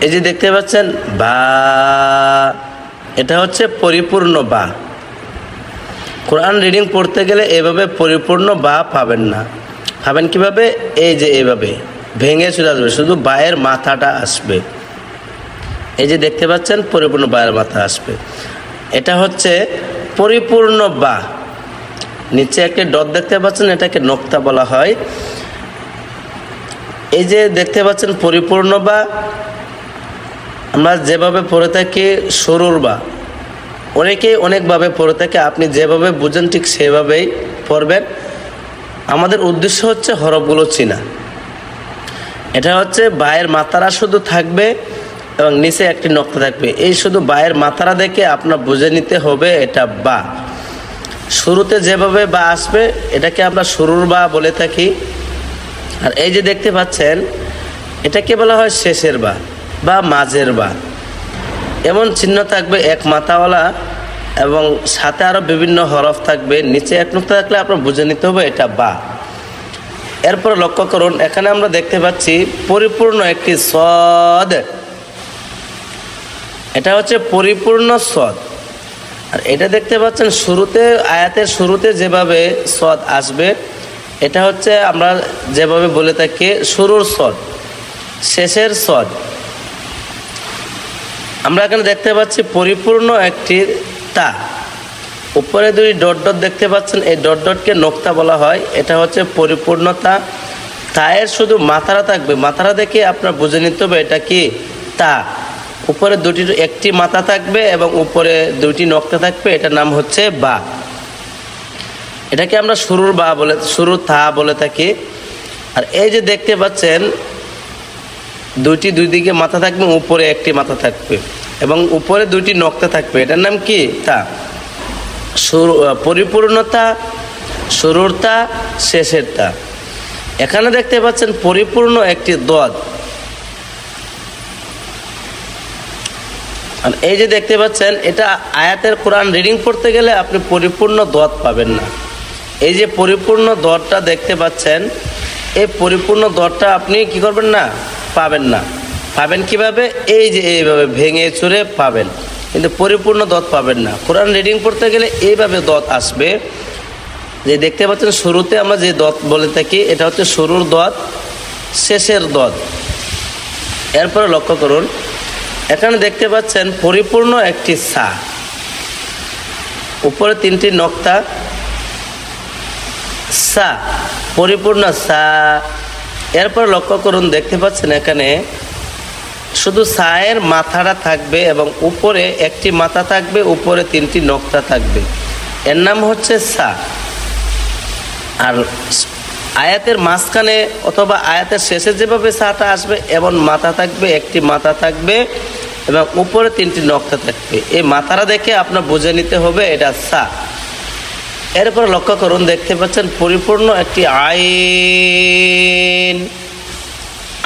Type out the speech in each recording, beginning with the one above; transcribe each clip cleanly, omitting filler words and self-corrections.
এই যে দেখতে পাচ্ছেন বা, এটা হচ্ছে পরিপূর্ণ বা। কোরআন রিডিং পড়তে গেলে এভাবে পরিপূর্ণ বা পাবেন না। পাবেন কিভাবে? এই যে এভাবে ভেঙে চলে আসবে, শুধু বায়ের মাথাটা আসবে। এই যে দেখতে পাচ্ছেন পরিপূর্ণ বায়ের মাথা আসবে, এটা হচ্ছে পরিপূর্ণ বা। নিচে একটি ডট দেখতে পাচ্ছেন, এটাকে নোক্তা বলা হয়। এই যে দেখতে পাচ্ছেন পরিপূর্ণ বা, আমরা যেভাবে পড়ে থাকি শুরুর বা, অনেকেই অনেকভাবে পড়ে থাকে। আপনি যেভাবে বুঝেন ঠিক সেভাবেই পড়বেন। আমাদের উদ্দেশ্য হচ্ছে হরফগুলো চিনা। এটা হচ্ছে বায়ের মাথারা শুধু থাকবে এবং নিচে একটি নক্তা থাকবে। এই শুধু বায়ের মাথারা দেখে আপনার বুঝে নিতে হবে এটা বা। শুরুতে যেভাবে বা আসবে এটাকে আমরা শুরুর বা বলে থাকি। আর এই যে দেখতে পাচ্ছেন এটাকে বলা হয় শেষের বা বা মাঝের বা। এমন চিহ্ন থাকবে এক মাথাওয়ালা এবং সাথে আরও বিভিন্ন হরফ থাকবে। নিচে এক নক্তা থাকলে আপনার বুঝে নিতে হবে এটা বা। এরপর লক্ষ্য করুন, এখানে আমরা দেখতে পাচ্ছি পরিপূর্ণ একটি সদ। এটা হচ্ছে পরিপূর্ণ সদ। আর এটা দেখতে পাচ্ছেন শুরুতে, আয়াতের শুরুতে যেভাবে সদ আসবে এটা হচ্ছে আমরা যেভাবে বলে থাকি শুরুর সদ, শেষের সদ। আমরা এখানে দেখতে পাচ্ছি পরিপূর্ণ একটি তা। উপরে দুই ডট ডট দেখতে পাচ্ছেন, এই ডট ডটকে নোক্তা বলা হয়। এটা হচ্ছে পরিপূর্ণতা। তায়ের শুধু মাথারা থাকবে, মাথারা দেখে আপনার বুঝে নিতে হবে এটা কি তা। উপরে একটি মাথা থাকবে এবং উপরে দুইটি নক্তা থাকবে, এটার নাম হচ্ছে বা। এটাকে আমরা শুরুর বা বলে, শুরুর তা বলে থাকি। আর এই যে দেখতে পাচ্ছেন দুই দিকে মাথা থাকবে, উপরে একটি মাথা থাকবে এবং উপরে দুইটি নক্তা থাকবে, এটার নাম কি তা। পরিপূর্ণতা, শুরুর তা, শেষের তা। এখানে দেখতে পাচ্ছেন পরিপূর্ণ একটি দদ। আর এই যে দেখতে পাচ্ছেন এটা আয়াতের কোরআন রিডিং পড়তে গেলে আপনি পরিপূর্ণ দদ পাবেন না। এই যে পরিপূর্ণ দদটা দেখতে পাচ্ছেন, এই পরিপূর্ণ দদটা আপনি কি করবেন না, পাবেন না। পাবেন কিভাবে? এই যে এইভাবে ভেঙে চুরে পাবেন, কিন্তু পরিপূর্ণ দদ পাবেন না। কোরআন রিডিং পড়তে গেলে এইভাবে দদ আসবে। যে দেখতে পাচ্ছেন শুরুতে আমরা যে দদ বলে থাকি এটা হচ্ছে শুরুর দদ, শেষের দদ। এরপরে লক্ষ্য করুন, এখানে দেখতে পাচ্ছেন পরিপূর্ণ একটি সা, উপরে তিনটি নক্তা, সা, পরিপূর্ণ সা। এরপর লক্ষ্য করুন, দেখতে পাচ্ছেন এখানে শুধু সায়ের মাথাটা থাকবে এবং উপরে একটি মাথা থাকবে, উপরে তিনটি নক্তা থাকবে, এর নাম হচ্ছে সা। আর আয়াতের মাঝখানে অথবা আয়াতের শেষে যেভাবে সাটা আসবে এমন মাথা থাকবে, একটি মাথা থাকবে এবং উপরে তিনটি নক্তা থাকবে। এই মাথাটা দেখে আপনার বুঝে নিতে হবে এটা সা। এরপর লক্ষ্য করুন, দেখতে পাচ্ছেন পরিপূর্ণ একটি আইন।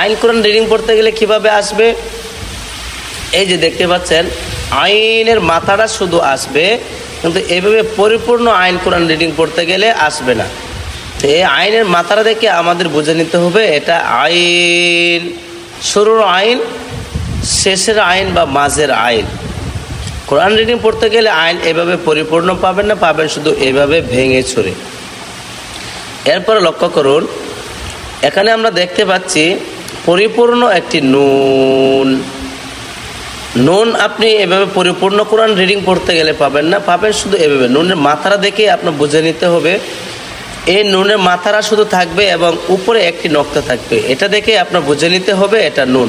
আইন কোরআন রিডিং পড়তে গেলে কিভাবে আসবে? এই যে দেখতে পাচ্ছেন আইনের মাথাটা শুধু আসবে, কিন্তু এভাবে পরিপূর্ণ আইন কোরআন রিডিং পড়তে গেলে আসবে না। তো এই আইনের মাথাটা দেখে আমাদের বুঝে নিতে হবে এটা আইন, শুরুর আইন, শেষের আইন বা মাঝের আইন। কোরআন রিডিং পড়তে গেলে আইন এভাবে পরিপূর্ণ পাবেন না, পাবেন শুধু এভাবে ভেঙে ছুড়ে। এরপরে লক্ষ্য করুন, এখানে আমরা দেখতে পাচ্ছি পরিপূর্ণ একটি নুন। নুন আপনি এভাবে পরিপূর্ণ কোরআন রিডিং পড়তে গেলে পাবেন না, পাবেন শুধু এভাবে। নুনের মাথারা দেখে আপনার বুঝে নিতে হবে এই নুনের মাথারা শুধু থাকবে এবং উপরে একটি নক্তা থাকবে, এটা দেখে আপনার বুঝে নিতে হবে এটা নুন।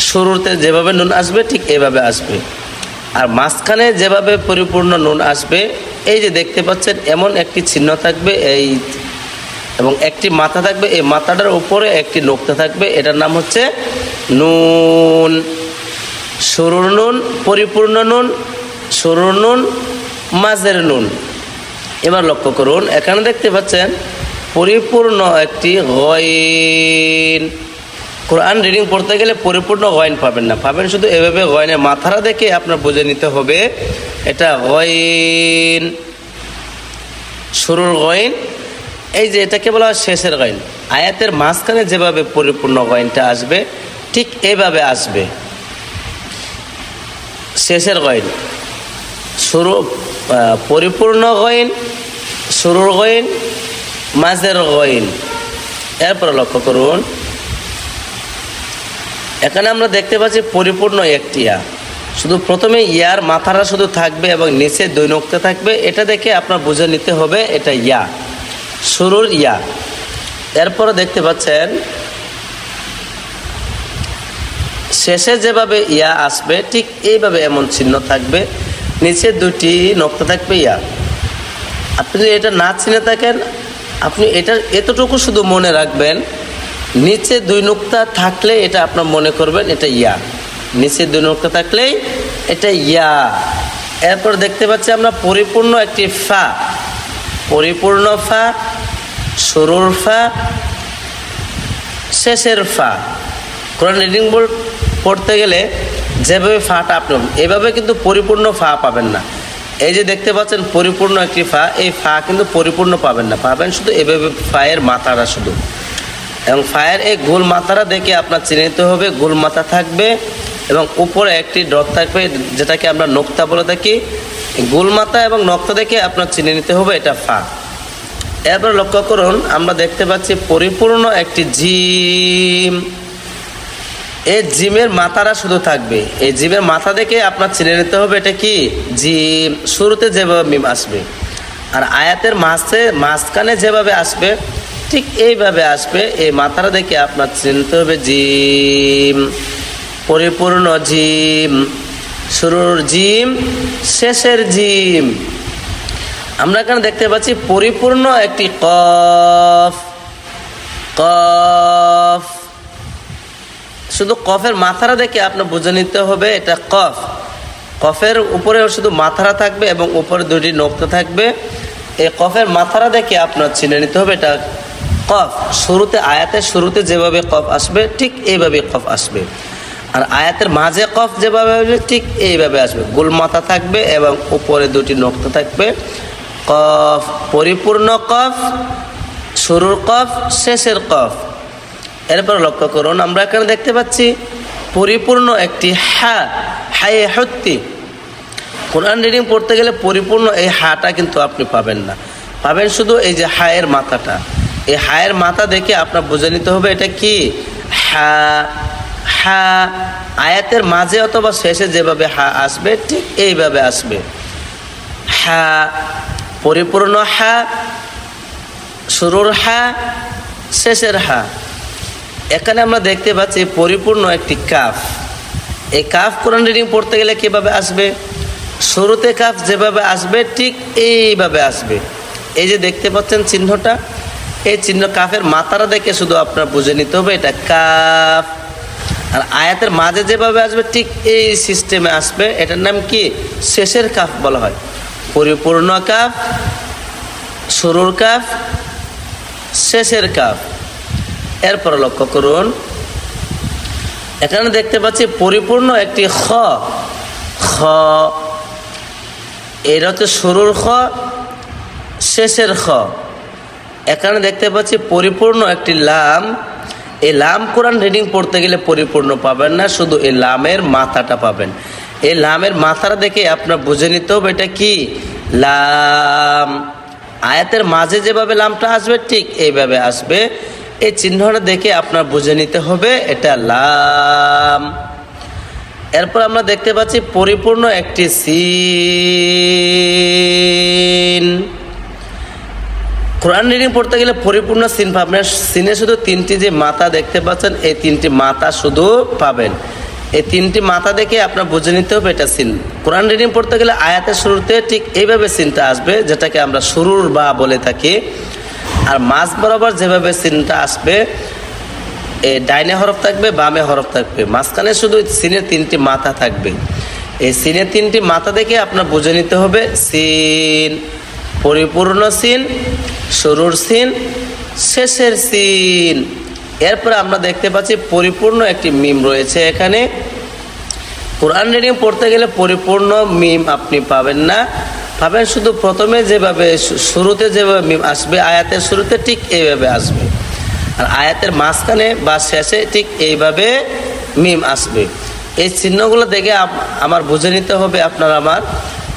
শুরুতে যেভাবে নুন আসবে ঠিক এভাবে আসবে। আর মাঝখানে যেভাবে পরিপূর্ণ নুন আসবে, এই যে দেখতে পাচ্ছেন এমন একটি চিহ্ন থাকবে এই এবং একটি মাথা থাকবে, এই মাথাটার উপরে একটি নক্তা থাকবে, এটার নাম হচ্ছে নুন। শুরুর নুন, পরিপূর্ণ নুন, শুরুর নুন, মাঝের নুন। এবার লক্ষ্য করুন, এখানে দেখতে পাচ্ছেন পরিপূর্ণ একটি গয়ন। কোরআন রিডিং পড়তে গেলে পরিপূর্ণ গয়ন পাবেন না, পাবেন শুধু এভাবে গয়নের মাথারা দেখে আপনার বুঝে নিতে হবে এটা গয়ন, শুরুর গয়ন। এই যে এটাকে বলা হয় শেষের গয়ন। আয়াতের মাঝখানে যেভাবে পরিপূর্ণ গয়নটা আসবে ঠিক এইভাবে আসবে। শেষের গইন শুরু, পরিপূর্ণ গইন, শুরুর গইন, মাঝের গইন। এরপর লক্ষ্য করুন, এখানে আমরা দেখতে পাচ্ছি পরিপূর্ণ একটি ইয়া, শুধু প্রথমে ইয়ার মাথাটা শুধু থাকবে এবং নিচে 2 নোক্তা থাকবে। এটা দেখে আপনার বুঝে নিতে হবে এটা ইয়া, শুরুর ইয়া। এরপরে দেখতে পাচ্ছেন শেষে যেভাবে ইয়া আসবে ঠিক এইভাবে এমন চিহ্ন থাকবে, নিচে 2টি নোক্তা থাকবে ইয়া। আপনি যদি এটা না চিনে থাকেন, আপনি এটা এতটুকু শুধু মনে রাখবেন, নিচে 2 নোক্তা থাকলে এটা আপনার মনে করবেন এটা ইয়া, নিচে 2 নোক্তা থাকলেই এটা ইয়া। এরপর দেখতে পাচ্ছি আমরা পরিপূর্ণ একটি ফা, পরিপূর্ণ ফা, শুরুর ফা, শেষের ফা। কোরআন রিডিং বোর্ড পড়তে গেলে যেভাবে ফাটা আপনি এভাবে কিন্তু পরিপূর্ণ ফা পাবেন না। এই যে দেখতে পাচ্ছেন পরিপূর্ণ একটি ফা, এই ফা কিন্তু পরিপূর্ণ পাবেন না, পাবেন শুধু এভাবে ফায়ের মাথাটা শুধু। এবং ফায়ের এই গোল মাথাটা দেখে আপনার চিনে নিতে হবে গোল মাথা থাকবে এবং উপরে একটি ডট থাকবে, যেটাকে আমরা নোক্তা বলে থাকি। গোল মাথা এবং নোক্তা দেখে আপনার চিনে নিতে হবে এটা ফা। এরপর লক্ষ্য করুন, আমরা দেখতে পাচ্ছি পরিপূর্ণ একটি জিম, এই জিমের মাথাটা শুধু থাকবে। এই জিমের মাথা দেখে আপনার চিনে নিতে হবে এটা কি জিম, শুরুতে যেভাবে মিম আসবে। আর আয়াতের মাঝখানে যেভাবে আসবে ঠিক এইভাবে আসবে, এই মাথাটা দেখে আপনার চিনতে হবে জিম, পরিপূর্ণ জিম, শুরুর জিম, শেষের জিম। আমরা এখানে দেখতে পাচ্ছি পরিপূর্ণ একটি কফ, কফ, শুধু কফের মাথাটা দেখে আপনার বুঝে নিতে হবে এটা কফ। কফের উপরে শুধু মাথাটা থাকবে এবং উপরে 2টি নোক্তা থাকবে। এই কফের মাথাটা দেখে আপনার চিনে নিতে হবে এটা কফ। শুরুতে আয়াতের শুরুতে যেভাবে কফ আসবে ঠিক এইভাবে কফ আসবে, আর আয়াতের মাঝে কফ যেভাবে আসবে ঠিক এইভাবে আসবে। গোল মাথা থাকবে এবং উপরে 2টি নোক্তা থাকবে। কফ, পরিপূর্ণ কফ, শুরুর কফ, শেষের কফ। এরপর লক্ষ্য করুন, আমরা এখানে দেখতে পাচ্ছি পরিপূর্ণ একটি হা, হায়ে হত্যি। কোরআন রিডিং পড়তে গেলে পরিপূর্ণ এই হাটা কিন্তু আপনি পাবেন না, পাবেন শুধু এই যে হায়ের মাথাটা। এই হায়ের মাথা দেখে আপনার বুঝে নিতে হবে এটা কি হা। হা আয়াতের মাঝে অথবা শেষে যেভাবে হা আসবে ঠিক এইভাবে আসবে। হা, পরিপূর্ণ হা, শুরুর হা, শেষের হা। এখানে আমরা দেখতে পাচ্ছি পরিপূর্ণ একটি কাফ। এই কাফ কোরআন রিডিং পড়তে গেলে কীভাবে আসবে, শুরুতে কাফ যেভাবে আসবে ঠিক এইভাবে আসবে। এই যে দেখতে পাচ্ছেন চিহ্নটা, এই চিহ্ন কাফের মাথাটা দেখে শুধু আপনার বুঝে নিতে হবে এটা কাফ। আর আয়াতের মাঝে যেভাবে আসবে ঠিক এই সিস্টেমে আসবে, এটার নাম কি শেষের কাফ বলা হয়। পরিপূর্ণ কাফ, শুরুর কাফ, শেষের কাফ। এরপর লক্ষ্য করুন, এখানে দেখতে পাচ্ছি পরিপূর্ণ একটি খ, খ, এটা হচ্ছে শুরুর খ, শেষের খ। এখানে দেখতে পাচ্ছি পরিপূর্ণ একটি লাম। এই লাম কোরআন রিডিং পড়তে গেলে পরিপূর্ণ পাবেন না, শুধু এই লামের মাথাটা পাবেন। এই লামের মাথাটা দেখে আপনার বুঝে নিতে হবে এটা কি লাম। আয়াতের মাঝে যেভাবে লামটা আসবে ঠিক এইভাবে আসবে। এই চিহ্নটা দেখে আপনার বুঝে নিতে হবে এটা লাম। এরপর আমরা দেখতে পাচ্ছি পরিপূর্ণ একটি সিন। কোরআন রিডিং পড়তে গেলে পরিপূর্ণ সিন পাবেন। সিনে শুধু 3টি যে মাথা দেখতে পাচ্ছেন এই 3টি মাথা শুধু পাবেন। এই 3টি মাথা দেখে আপনার বুঝে নিতে হবে এটা সিন। কোরআন রিডিং পড়তে গেলে আয়াতের শুরুতে ঠিক এইভাবে সিনটা আসবে, যেটাকে আমরা শুরুর বা বলে থাকি। আর মাঝ বরাবর যেভাবে সিনটা আসবে, এই ডাইনে হরফ থাকবে, বামে হরফ থাকবে, মাঝখানে শুধু সিনের 3টি মাথা থাকবে। এই সিনের 3টি মাথা দেখে আপনার বুঝে নিতে হবে সিন, পরিপূর্ণ সিন, শুরুর সিন, শেষের সিন। এরপরে আমরা দেখতে পাচ্ছি পরিপূর্ণ একটি মিম রয়েছে এখানে। কোরআন রিডিং পড়তে গেলে পরিপূর্ণ মিম আপনি পাবেন না, পাবেন শুধু প্রথমে যেভাবে শুরুতে যেভাবে মিম আসবে আয়াতের শুরুতে ঠিক এইভাবে আসবে, আর আয়াতের মাঝখানে বা শেষে ঠিক এইভাবে মিম আসবে। এই চিহ্নগুলো দেখে আমার বুঝে নিতে হবে আপনার আমার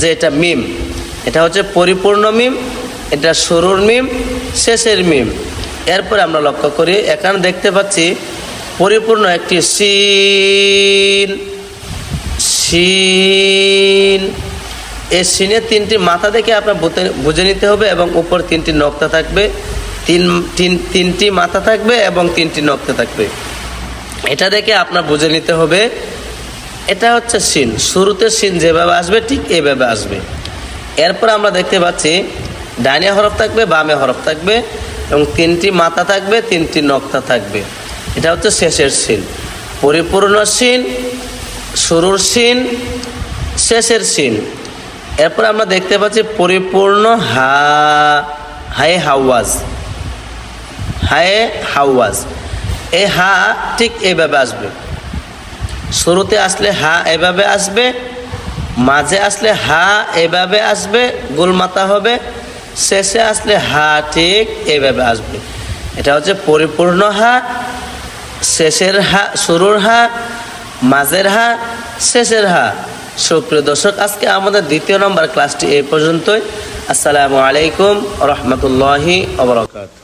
যে এটা মিম, এটা হচ্ছে পরিপূর্ণ মিম, এটা শুরুর মিম, শেষের মিম। এরপরে আমরা লক্ষ্য করি এখানে দেখতে পাচ্ছি পরিপূর্ণ একটি শিন, শিন। এই শিনের তিনটি মাথা দেখে আপনার বুঝে নিতে হবে এবং উপর তিনটি নক্তা থাকবে, তিনটি মাথা থাকবে এবং তিনটি নক্তা থাকবে। এটা দেখে আপনার বুঝে নিতে হবে এটা হচ্ছে শিন। শুরুতে শিন যেভাবে আসবে ঠিক এইভাবে আসবে। এরপর আমরা দেখতে পাচ্ছি ডাইনে হরফ থাকবে, বামে হরফ থাকবে এবং তিনটি মাথা থাকবে, তিনটি নক্তা থাকবে। এটা হচ্ছে শেষের শিন। পরিপূর্ণ শিন, শুরুর শিন, শেষের শিন। এরপর আমরা দেখতে পাচ্ছি পরিপূর্ণ হা, হায়ে হাওয়াজ, হায়ে হাওয়াজ। এই হা ঠিক এইভাবে আসবে। শুরুতে আসলে হা এভাবে আসবে, মাঝে আসলে হা এভাবে আসবে, গোল মাথা হবে, শেষে আসলে হা ঠিক এইভাবে আসবে। এটা হচ্ছে পরিপূর্ণ হা, শেষের হা, শুরুর হা, মাঝের হা, শেষের হা। সুপ্রিয় দর্শক, আজকে আমাদের দ্বিতীয় নম্বর ক্লাসটি এই পর্যন্তই। আসসালামু আলাইকুম ওয়া রাহমাতুল্লাহি ওয়া বারাকাতুহু।